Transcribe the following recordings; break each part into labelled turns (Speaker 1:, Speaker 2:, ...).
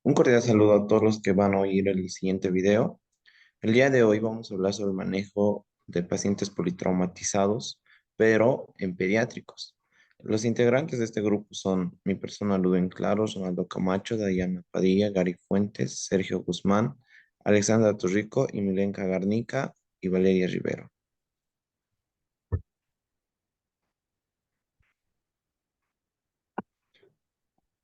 Speaker 1: Un cordial saludo a todos los que van a oír el siguiente video. El día de hoy vamos a hablar sobre el manejo de pacientes politraumatizados, pero en pediátricos. Los integrantes de este grupo son mi persona Ludwin Claros, Ronaldo Camacho, Dayana Padilla, Gary Fuentes, Sergio Guzmán, Alexandra Torrico, Milenka Garnica y Valeria Rivero.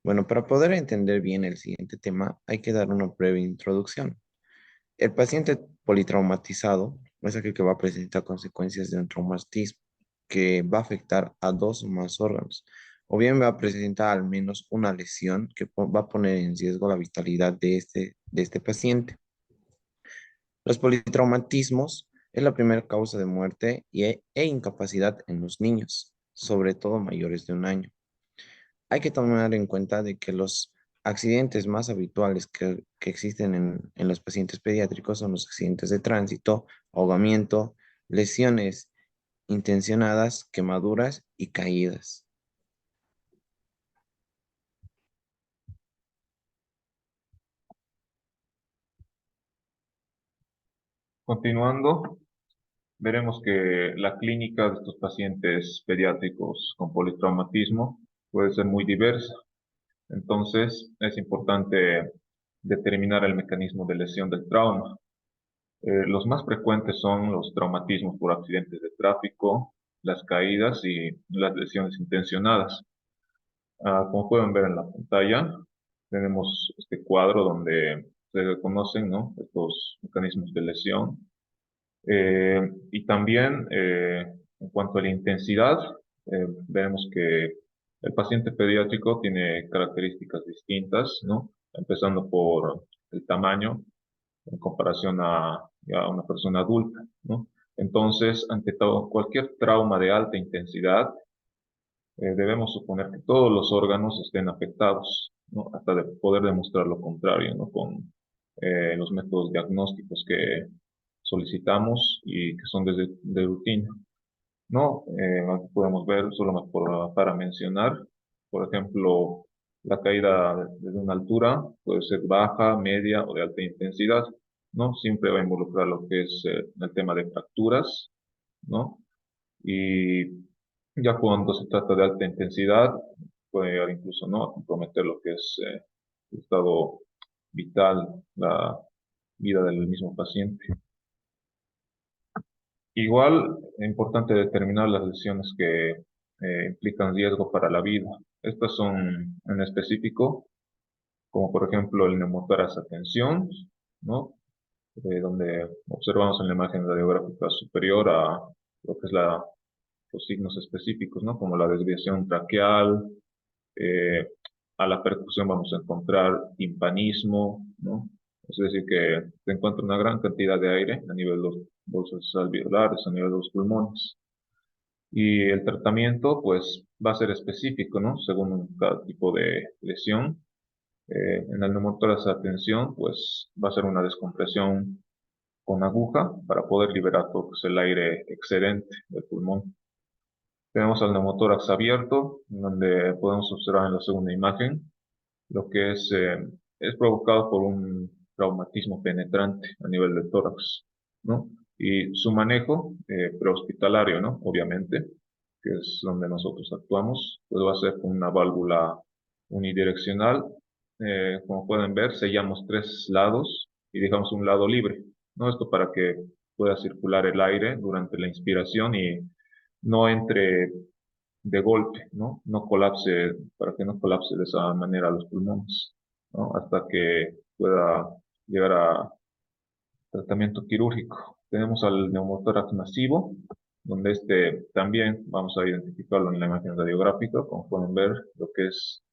Speaker 1: Bueno, para poder entender bien el siguiente tema, hay que dar una breve introducción. El paciente politraumatizado es aquel que va a presentar consecuencias de un traumatismo que va a afectar a dos o más órganos, o bien va a presentar al menos una lesión que va a poner en riesgo la vitalidad de este paciente. Los politraumatismos es la primera causa de muerte e incapacidad en los niños, sobre todo mayores de un año. Hay que tomar en cuenta de que los accidentes más habituales que existen en los pacientes pediátricos son los accidentes de tránsito, ahogamiento, lesiones intencionadas, quemaduras y caídas.
Speaker 2: Continuando, veremos que la clínica de estos pacientes pediátricos con politraumatismo puede ser muy diversa. Entonces, es importante determinar el mecanismo de lesión del trauma. Los más frecuentes son los traumatismos por accidentes de tráfico, las caídas y las lesiones intencionadas. Como pueden ver en la pantalla, tenemos este cuadro donde se reconocen, ¿no?, estos mecanismos de lesión. Y también, en cuanto a la intensidad, vemos que el paciente pediátrico tiene características distintas, ¿no? Empezando por el tamaño en comparación a una persona adulta, ¿no? Entonces, ante todo, cualquier trauma de alta intensidad, debemos suponer que todos los órganos estén afectados, ¿no? Hasta de poder demostrar lo contrario, ¿no? Con los métodos diagnósticos que solicitamos y que son de rutina. No, aquí podemos ver, para mencionar, por ejemplo, la caída desde una altura puede ser baja, media o de alta intensidad, ¿no? Siempre va a involucrar lo que es el tema de fracturas, ¿no? Y ya cuando se trata de alta intensidad, puede llegar incluso, ¿no?, a comprometer lo que es el estado vital, la vida del mismo paciente. Igual es importante determinar las lesiones que implican riesgo para la vida. Estas son en específico, como por ejemplo el neumotórax a tensión, ¿no? Donde observamos en la imagen radiográfica superior a lo que es los signos específicos, ¿no? Como la desviación traqueal, eh, a la percusión vamos a encontrar timpanismo, ¿no? Es decir, que se encuentra una gran cantidad de aire a nivel de los bolsos alveolares, a nivel de los pulmones. Y el tratamiento, pues, va a ser específico, ¿no? Según cada tipo de lesión. En el neumotórax a tensión, pues, va a ser una descompresión con aguja para poder liberar todo pues, el aire excedente del pulmón. Tenemos al neumotórax abierto, donde podemos observar en la segunda imagen lo que es provocado por un traumatismo penetrante a nivel del tórax, ¿no? Y su manejo prehospitalario, ¿no? Obviamente, que es donde nosotros actuamos, pues va a ser con una válvula unidireccional. Como pueden ver, sellamos tres lados y dejamos un lado libre, ¿no? Esto para que pueda circular el aire durante la inspiración y no entre de golpe, ¿no? No colapse, para que no colapse de esa manera los pulmones, ¿no? Hasta que pueda llegar a tratamiento quirúrgico. Tenemos al neumotórax masivo, donde este también vamos a identificarlo en la imagen radiográfica, como pueden ver, lo que es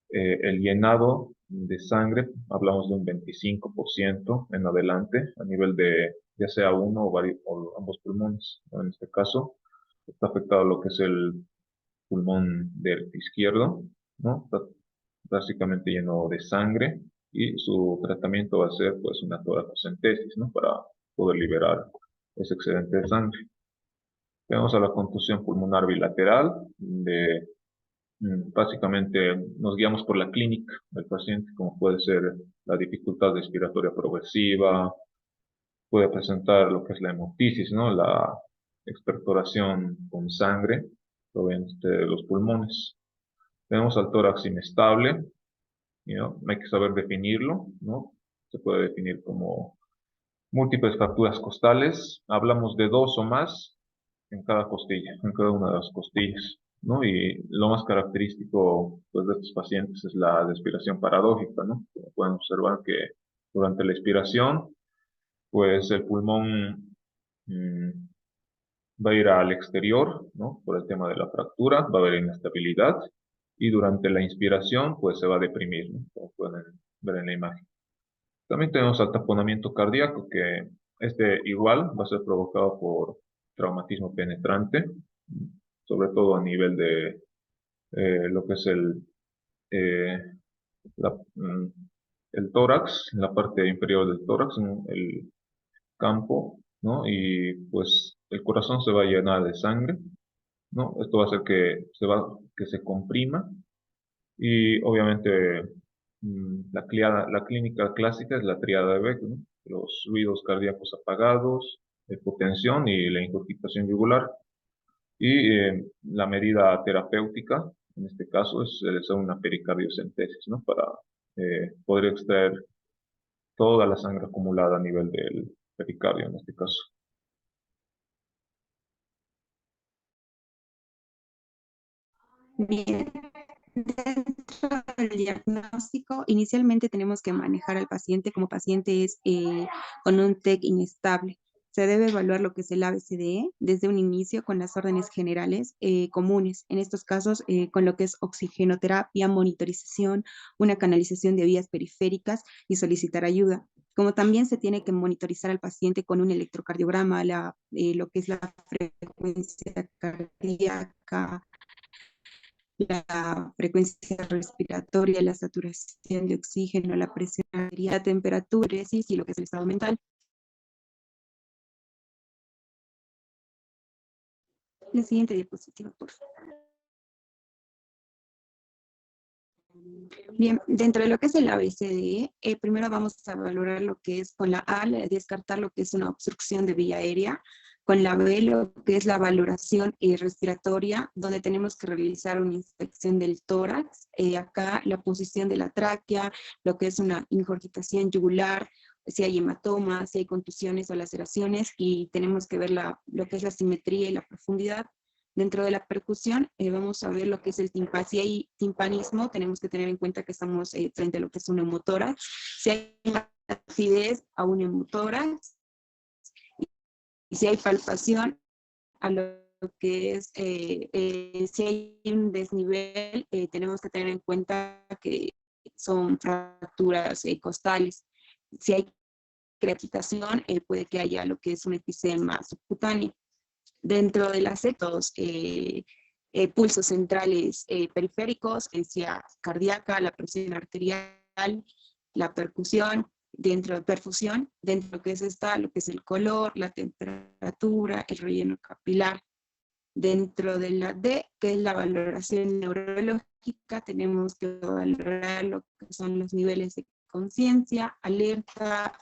Speaker 2: el llenado de sangre, hablamos de un 25% en adelante, a nivel de ya sea uno o ambos pulmones, ¿no? En este caso, está afectado lo que es el pulmón del izquierdo, ¿no? Está básicamente lleno de sangre y su tratamiento va a ser pues una toracocentesis, ¿no? Para poder liberar ese excedente de sangre. Tenemos a la contusión pulmonar bilateral, de Básicamente nos guiamos por la clínica del paciente, como puede ser la dificultad respiratoria progresiva, puede presentar lo que es la hemoptisis, ¿no? La expectoración con sangre proveniente de los pulmones. Tenemos al tórax inestable, ¿no? Hay que saber definirlo, ¿no? Se puede definir como múltiples fracturas costales. Hablamos de dos o más en cada costilla, en cada una de las costillas, ¿no? Y lo más característico, pues, de estos pacientes es la respiración paradójica, ¿no? Como pueden observar que durante la expiración, pues el pulmón mm, va a ir al exterior, ¿no? Por el tema de la fractura, va a haber inestabilidad y durante la inspiración, pues se va a deprimir, ¿no? Como pueden ver en la imagen. También tenemos al taponamiento cardíaco, que este igual va a ser provocado por traumatismo penetrante, sobre todo a nivel de lo que es eh, la- mm, el tórax, la parte inferior del tórax, ¿no? El campo, ¿no? Y pues el corazón se va a llenar de sangre, ¿no? Esto va a hacer que se comprima y obviamente la clínica clásica es la tríada de Beck, ¿no? Los ruidos cardíacos apagados, hipotensión y la ingurgitación yugular. Y la medida terapéutica, en este caso, es realizar una pericardiocentesis, ¿no? Para poder extraer toda la sangre acumulada a nivel del pericardio, en este caso.
Speaker 3: Bien, dentro del diagnóstico, inicialmente tenemos que manejar al paciente como paciente es con un TEC inestable. Se debe evaluar lo que es el ABCDE desde un inicio con las órdenes generales comunes. En estos casos, con lo que es oxigenoterapia, monitorización, una canalización de vías periféricas y solicitar ayuda. Como también se tiene que monitorizar al paciente con un electrocardiograma, lo que es la frecuencia cardíaca, la frecuencia respiratoria, la saturación de oxígeno, la presión arterial, la temperatura y lo que es el estado mental. La siguiente diapositiva, por favor. Bien, dentro de lo que es el ABCDE, primero vamos a valorar lo que es con la A, descartar lo que es una obstrucción de vía aérea, con la B, lo que es la valoración respiratoria, donde tenemos que realizar una inspección del tórax, acá la posición de la tráquea, lo que es una ingurgitación yugular, si hay hematomas, si hay contusiones o laceraciones, y tenemos que ver lo que es la simetría y la profundidad. Dentro de la percusión, vamos a ver lo que es el timpani. Si hay timpanismo, tenemos que tener en cuenta que estamos frente a lo que es un neumotórax. Si hay acidez, a un neumotórax. Y si hay palpación, a lo que es, si hay un desnivel, tenemos que tener en cuenta que son fracturas costales. Si hay crepitación, puede que haya lo que es un efisema subcutáneo. Dentro de las sectos, pulsos centrales periféricos, frecuencia cardíaca, la presión arterial, la percusión, dentro de perfusión, dentro de lo que es lo que es el color, la temperatura, el relleno capilar. Dentro de la D, que es la valoración neurológica, tenemos que valorar lo que son los niveles de conciencia, alerta,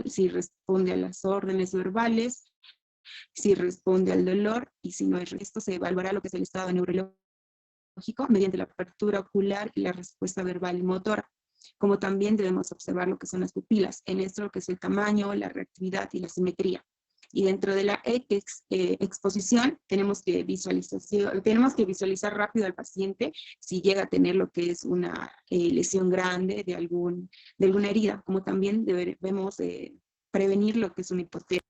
Speaker 3: si responde a las órdenes verbales, si responde al dolor y si no hay esto se evaluará lo que es el estado neurológico mediante la apertura ocular y la respuesta verbal y motora. Como también debemos observar lo que son las pupilas, en esto lo que es el tamaño, la reactividad y la simetría. Y dentro de la exposición tenemos que visualizar rápido al paciente si llega a tener lo que es una lesión grande de alguna herida, como también debemos prevenir lo que es una hipotermia.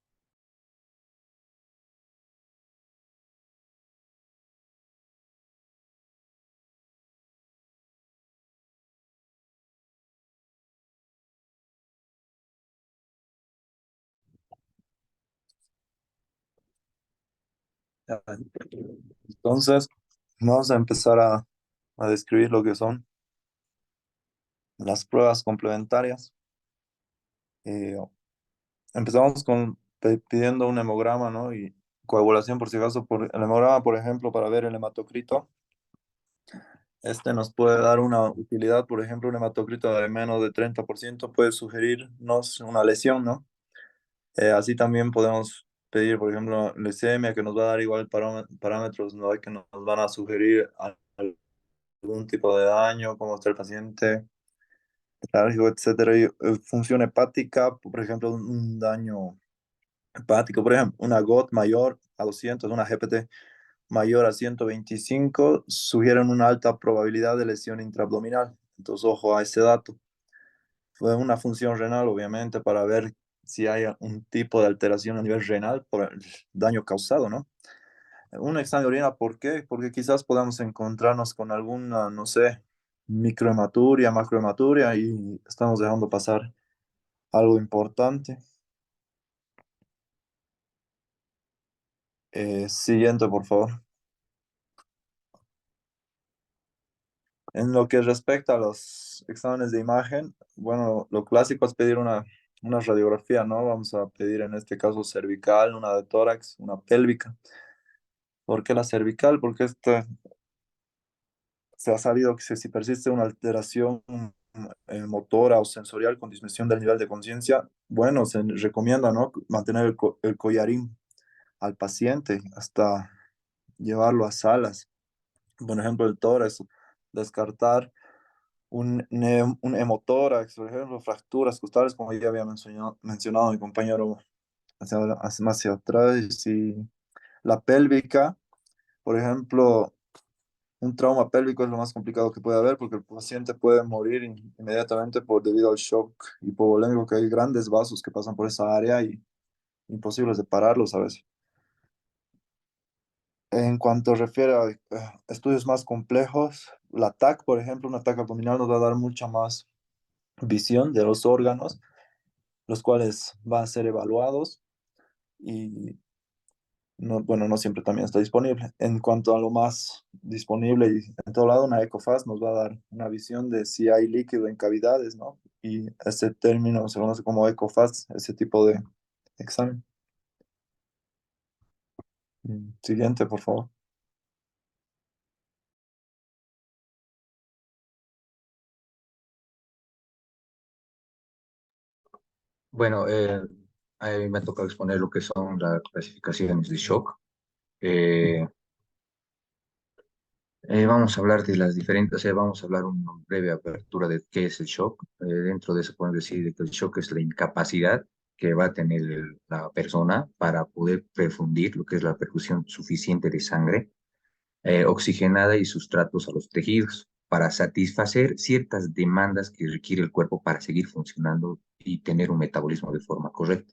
Speaker 4: Ya. Entonces, vamos a empezar a describir lo que son las pruebas complementarias. Eh, Empezamos pidiendo un hemograma, ¿no? Y coagulación, por si acaso, por el hemograma, por ejemplo, para ver el hematocrito. Este nos puede dar una utilidad, por ejemplo, un hematocrito de menos de 30% puede sugerirnos una lesión, ¿no? Así también podemos pedir, por ejemplo, leucemia, que nos va a dar igual parámetros, ¿no? Que nos van a sugerir algún tipo de daño, cómo está el paciente, alérgico, etcétera. Y, función hepática, por ejemplo, un daño hepático, por ejemplo, una GOT mayor a 200, una GPT mayor a 125, sugieren una alta probabilidad de lesión intraabdominal. Entonces, ojo a ese dato. Fue una función renal, obviamente, para ver si hay un tipo de alteración a nivel renal por el daño causado, ¿no? Un examen de orina, ¿por qué? Porque quizás podamos encontrarnos con alguna, no sé, microhematuria, macrohematuria y estamos dejando pasar algo importante. Siguiente, por favor. En lo que respecta a los exámenes de imagen, bueno, lo clásico es pedir una radiografía, ¿no? Vamos a pedir en este caso cervical, una de tórax, una pélvica. ¿Por qué la cervical? Porque se ha sabido que si persiste una alteración motora o sensorial con disminución del nivel de conciencia, bueno, se recomienda, ¿no? Mantener el collarín al paciente hasta llevarlo a salas. Por ejemplo, el tórax, descartar un hemotórax, por ejemplo, fracturas costales, como ya había mencionado mi compañero más hacia atrás, y la pélvica, por ejemplo, un trauma pélvico es lo más complicado que puede haber porque el paciente puede morir inmediatamente debido al shock hipovolémico, que hay grandes vasos que pasan por esa área y imposibles de pararlos a veces. En cuanto refiere a estudios más complejos, la TAC, por ejemplo, una TAC abdominal nos va a dar mucha más visión de los órganos, los cuales van a ser evaluados y no, bueno, no siempre también está disponible. En cuanto a lo más disponible y en todo lado, una ECOFAST nos va a dar una visión de si hay líquido en cavidades, ¿no? Y ese término se conoce como ECOFAST, ese tipo de examen. Siguiente, por favor.
Speaker 5: Bueno, a mí me toca exponer lo que son las clasificaciones de shock. Eh, vamos a hablar de las diferentes, o sea, vamos a hablar una breve apertura de qué es el shock. Dentro de eso podemos decir que el shock es la incapacidad que va a tener la persona para poder perfundir lo que es la perfusión suficiente de sangre oxigenada y sustratos a los tejidos para satisfacer ciertas demandas que requiere el cuerpo para seguir funcionando y tener un metabolismo de forma correcta.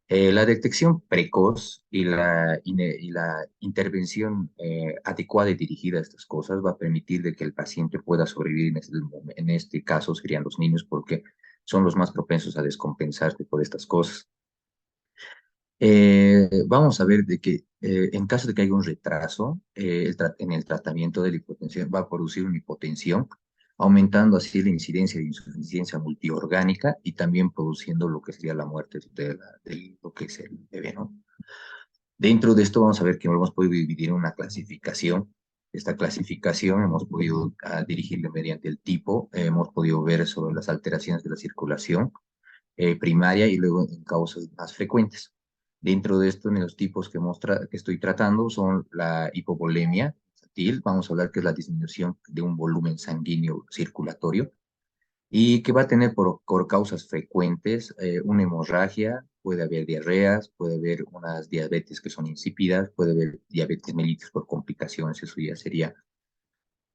Speaker 5: La detección precoz y la intervención adecuada y dirigida a estas cosas va a permitir de que el paciente pueda sobrevivir en este caso serían los niños porque son los más propensos a descompensarse por estas cosas. Vamos a ver de que en caso de que haya un retraso en el tratamiento de la hipotensión, va a producir una hipotensión, aumentando así la incidencia de insuficiencia multiorgánica y también produciendo lo que sería la muerte de lo que es el bebé, ¿no? Dentro de esto vamos a ver que hemos podido dividir en una clasificación. Esta clasificación hemos podido dirigirle mediante el tipo, hemos podido ver sobre las alteraciones de la circulación, primaria y luego en causas más frecuentes. Dentro de esto, en los tipos que estoy tratando son la hipovolemia infantil, vamos a hablar que es la disminución de un volumen sanguíneo circulatorio y que va a tener por causas frecuentes una hemorragia, puede haber diarreas, puede haber unas diabetes que son insípidas, puede haber diabetes mellitus por complicaciones, eso ya sería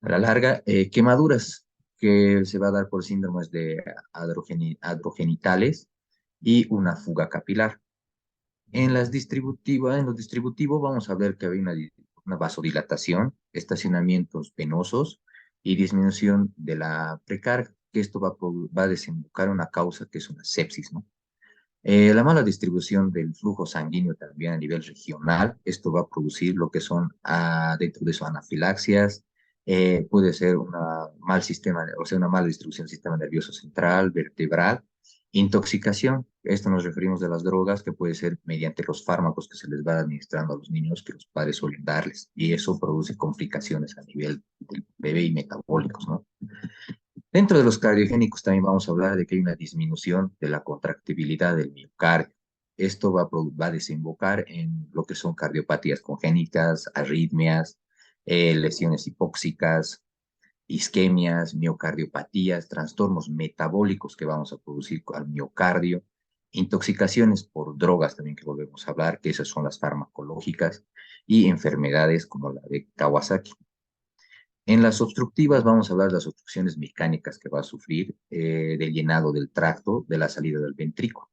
Speaker 5: a la larga, quemaduras que se va a dar por síndromes de androgenitales y una fuga capilar. En lo distributivo vamos a ver que hay una vasodilatación, estacionamientos venosos y disminución de la precarga, que esto va a desembocar una causa que es una sepsis, ¿no? La mala distribución del flujo sanguíneo también a nivel regional, esto va a producir lo que son dentro de eso anafilaxias, puede ser un mal sistema, o sea, una mala distribución del sistema nervioso central, vertebral, Intoxicación, esto nos referimos de las drogas que puede ser mediante los fármacos que se les va administrando a los niños que los padres suelen darles y eso produce complicaciones a nivel del bebé y metabólicos, ¿no? Dentro de los cardiogénicos también vamos a hablar de que hay una disminución de la contractibilidad del miocardio. Esto va a desembocar en lo que son cardiopatías congénitas, arritmias, lesiones hipóxicas, isquemias, miocardiopatías, trastornos metabólicos que vamos a producir al miocardio, intoxicaciones por drogas también que volvemos a hablar, que esas son las farmacológicas, y enfermedades como la de Kawasaki. En las obstructivas vamos a hablar de las obstrucciones mecánicas que va a sufrir, del llenado del tracto, de la salida del ventrículo.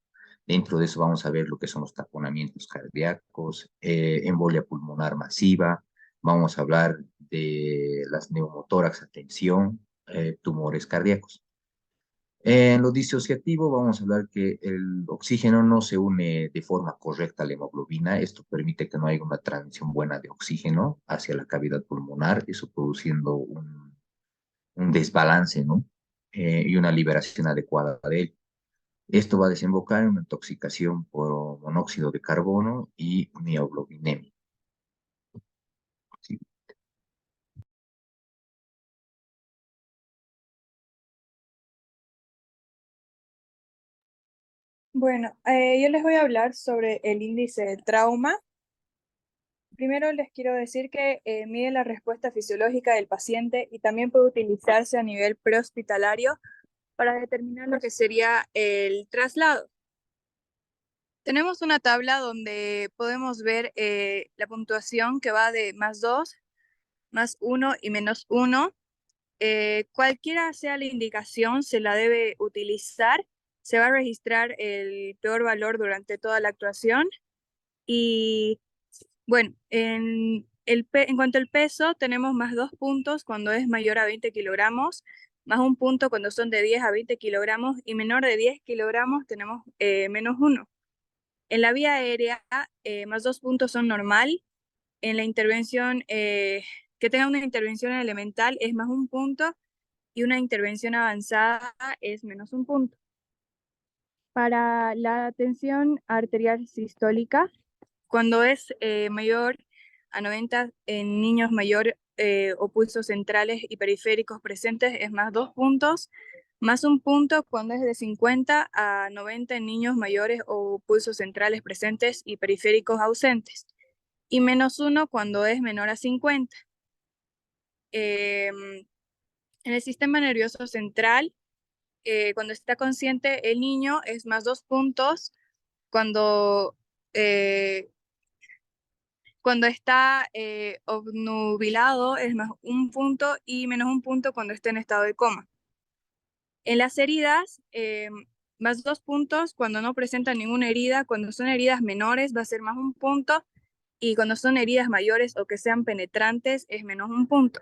Speaker 5: Dentro de eso vamos a ver lo que son los taponamientos cardíacos, embolia pulmonar masiva, vamos a hablar de las neumotórax a tensión, tumores cardíacos. En lo disociativo vamos a hablar que el oxígeno no se une de forma correcta a la hemoglobina. Esto permite que no haya una transmisión buena de oxígeno hacia la cavidad pulmonar, eso produciendo un desbalance, ¿no? Y una liberación adecuada de él. Esto va a desembocar en una intoxicación por monóxido de carbono y neoglobinemia. Sí.
Speaker 6: Bueno, yo les voy a hablar sobre el índice de trauma. Primero les quiero decir que mide la respuesta fisiológica del paciente y también puede utilizarse a nivel prehospitalario para determinar lo que sería el traslado. Tenemos una tabla donde podemos ver la puntuación que va de +2, +1 y -1. Cualquiera sea la indicación, se la debe utilizar. Se va a registrar el peor valor durante toda la actuación. Y bueno, en cuanto al peso, tenemos +2 puntos cuando es mayor a 20 kilogramos, +1 punto cuando son de 10 a 20 kilogramos y menor de 10 kilogramos tenemos -1. En la vía aérea, +2 puntos son normal. En la intervención, que tenga una intervención elemental es +1 punto y una intervención avanzada es -1 punto. Para la tensión arterial sistólica, cuando es mayor a 90 en niños mayor o pulsos centrales y periféricos presentes es +2 puntos, +1 punto cuando es de 50 a 90 en niños mayores o pulsos centrales presentes y periféricos ausentes, y -1 cuando es menor a 50. En el sistema nervioso central, cuando está consciente el niño es +2 puntos cuando, cuando está obnubilado es +1 punto y -1 punto cuando está en estado de coma. En las heridas, +2 puntos cuando no presentan ninguna herida. Cuando son heridas menores va a ser +1 punto y cuando son heridas mayores o que sean penetrantes es -1 punto.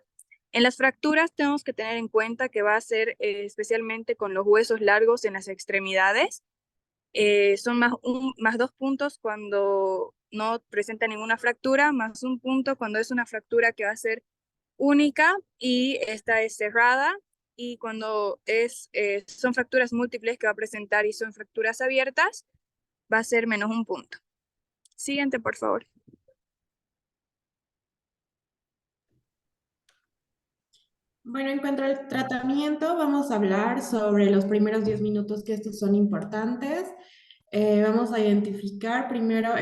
Speaker 6: En las fracturas tenemos que tener en cuenta que va a ser especialmente con los huesos largos en las extremidades. Son +2 puntos cuando no presenta ninguna fractura, +1 punto cuando es una fractura que va a ser única y esta es cerrada, y cuando son fracturas múltiples que va a presentar y son fracturas abiertas, va a ser -1 punto. Siguiente, por favor.
Speaker 7: Bueno, en cuanto al tratamiento, vamos a hablar sobre los primeros 10 minutos que estos son importantes. Vamos a identificar primero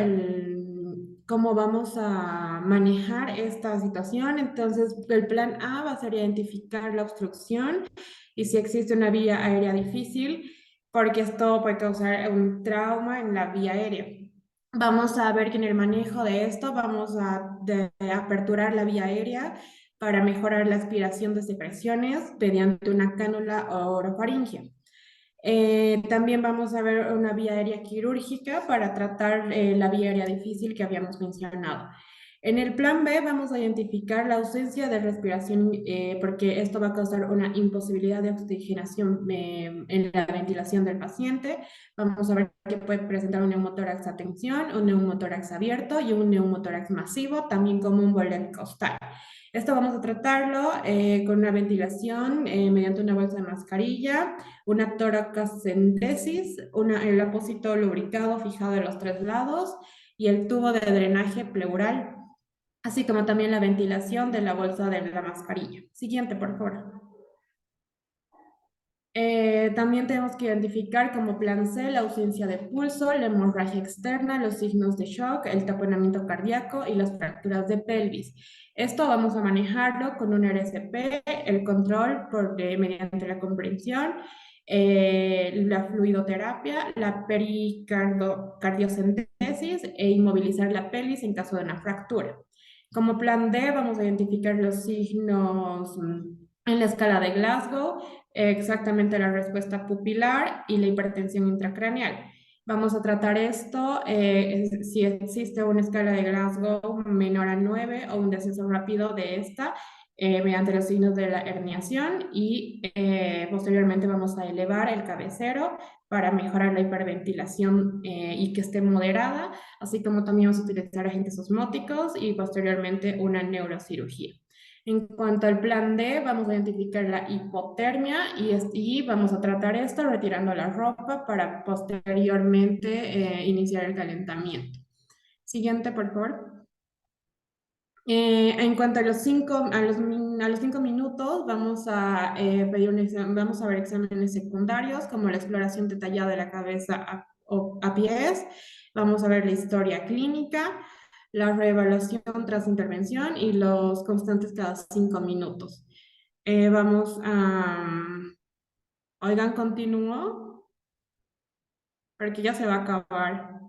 Speaker 7: cómo vamos a manejar esta situación. Entonces, el plan A va a ser identificar la obstrucción y si existe una vía aérea difícil, porque esto puede causar un trauma en la vía aérea. Vamos a ver que en el manejo de esto vamos a aperturar la vía aérea para mejorar la aspiración de secreciones mediante una cánula orofaringea. También vamos a ver una vía aérea quirúrgica para tratar la vía aérea difícil que habíamos mencionado. En el plan B vamos a identificar la ausencia de respiración, porque esto va a causar una imposibilidad de oxigenación en la ventilación del paciente. Vamos a ver que puede presentar un neumotórax a tensión, un neumotórax abierto y un neumotórax masivo, también como un bolet costal. Esto vamos a tratarlo con una ventilación mediante una bolsa de mascarilla, una toracentesis, el apósito lubricado fijado en los 3 lados y el tubo de drenaje pleural, así como también la ventilación de la bolsa de la mascarilla. Siguiente, por favor. También tenemos que identificar como plan C la ausencia de pulso, la hemorragia externa, los signos de shock, el taponamiento cardíaco y las fracturas de pelvis. Esto vamos a manejarlo con un RCP, el control mediante la comprensión, la fluidoterapia, la pericardiocentesis e inmovilizar la pelvis en caso de una fractura. Como plan D vamos a identificar los signos en la escala de Glasgow, exactamente la respuesta pupilar y la hipertensión intracraneal. Vamos a tratar esto si existe una escala de Glasgow menor a 9 o un descenso rápido de esta mediante los signos de la herniación y posteriormente vamos a elevar el cabecero para mejorar la hiperventilación y que esté moderada, así como también vamos a utilizar agentes osmóticos y posteriormente una neurocirugía. En cuanto al plan D, vamos a identificar la hipotermia y vamos a tratar esto retirando la ropa para posteriormente iniciar el calentamiento. Siguiente, por favor. En cuanto a los 5 minutos, vamos a vamos a ver exámenes secundarios como la exploración detallada de la cabeza a pies. Vamos a ver la historia clínica, la reevaluación tras intervención y los constantes cada 5 minutos. Vamos a... Oigan, continúo, porque ya se va a acabar.